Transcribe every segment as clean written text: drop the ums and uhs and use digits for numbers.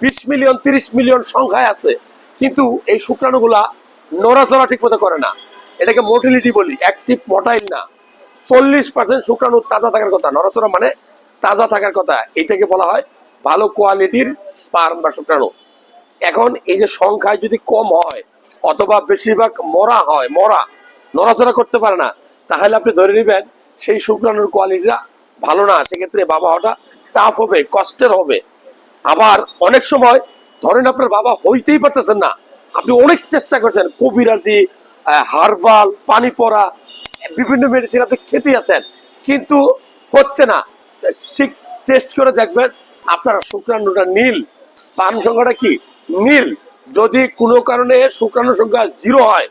20 million 30 million সংখ্যায় আছে, কিন্তু এই শুক্রাণুগুলা নড়াচড়া ঠিক মতো করে না। এটাকে মোটিলিটি বলি, অ্যাক্টিভ মোটাইল না। 40% শুক্রাণু তাজা থাকার কথা, নড়াচড়া মানে তাজা থাকার কথা। এটাকে বলা হয় ভালো কোয়ালিটির স্পার্ম বা শুক্রাণু। এখন এই যে সংখ্যায় যদি কম হয় অথবা বেশিরভাগ মরা হয়, মরা নড়াচড়া করতে পারে না, তাহলে আপনি ধরে নেবেন সেই শুক্রাণুর কোয়ালিটিটা ভালো না। সেক্ষেত্রে বাবা হওয়াটা টাফ হবে, কষ্টের হবে। আবার অনেক সময় ধরেন আপনার বাবা হইতেই পারতেছেন না, আপনি অনেক চেষ্টা করছেন, কবিরাজি, হার্বাল, পানি পড়া, বিভিন্ন মেডিসিন আপনি খেতে আছেন, কিন্তু হচ্ছে না। ঠিক টেস্ট করে দেখবেন আপনার শুক্রাণুটা নীল, স্পার্ম সংখ্যাটা কি নীল। যদি কোনো কারণে শুক্রাণু সংখ্যা 0 হয়,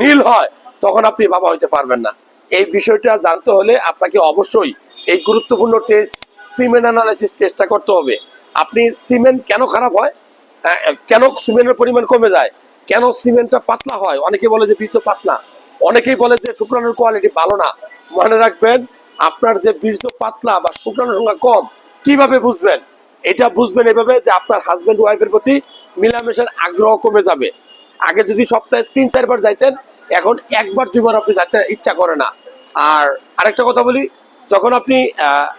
নীল হয়, তখন আপনি বাবা হইতে পারবেন না। এই বিষয়টা জানতে হলে আপনাকে অবশ্যই এই গুরুত্বপূর্ণ টেস্ট, সিমেন্ট অ্যানালাইসিস টেস্টটা করতে হবে। আপনি সিমেন্ট কেন খারাপ হয়, কেন সিমেন্টের পরিমাণ কমে যায়, কেন সিমেন্টটা পাতলা হয়, অনেকে বলে যে বীর্য পাতলা, অনেকেই বলে যে শুক্রাণুর কোয়ালিটি ভালো না। মনে রাখবেন, আপনার যে বীর্য পাতলা বা শুক্রাণুর সংখ্যা কম, কিভাবে বুঝবেন? এটা বুঝবেন এভাবে যে আপনার হাজবেন্ড ওয়াইফের প্রতি মিলামেশার আগ্রহ কমে যাবে। আগে যদি সপ্তাহে 3-4 বার যাইতেন, এখন 1 বার 2 বার আপনি যাইতে ইচ্ছা করে না। আর আরেকটা কথা বলি, যখন আপনি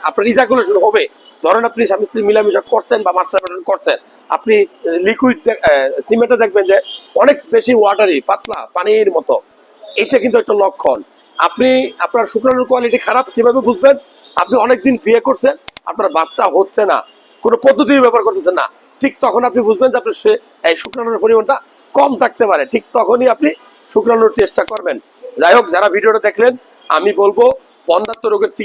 আপনার ইজাকুলেশন হবে, ধরেন আপনি স্বামী স্ত্রী মিলামেশা করছেন বা মাস্টারবেশন করছেন, আপনি লিকুইড সিমেন্টে দেখবেন যে অনেক বেশি ওয়াটারি, পাতলা পানির মতো। এটা কিন্তু একটা লক্ষণ। আপনি আপনার শুক্রাণুর কোয়ালিটি খারাপ কিভাবে বুঝবেন? আপনি অনেকদিন বিয়ে করছেন, আপনার বাচ্চা হচ্ছে না, কোনো পদ্ধতি ব্যবহার করতেছেন না, ঠিক তখন আপনি বুঝবেন যে আপনার এই শুক্রাণুর পরিমাণটা কম থাকতে পারে। ঠিক তখনই আপনি শুক্রাণুর টেস্টটা করবেন। যাই হোক, যারা ভিডিওটা দেখলেন, আমি বলবো বন্ধ্যাত্ব রোগের চিকিৎসা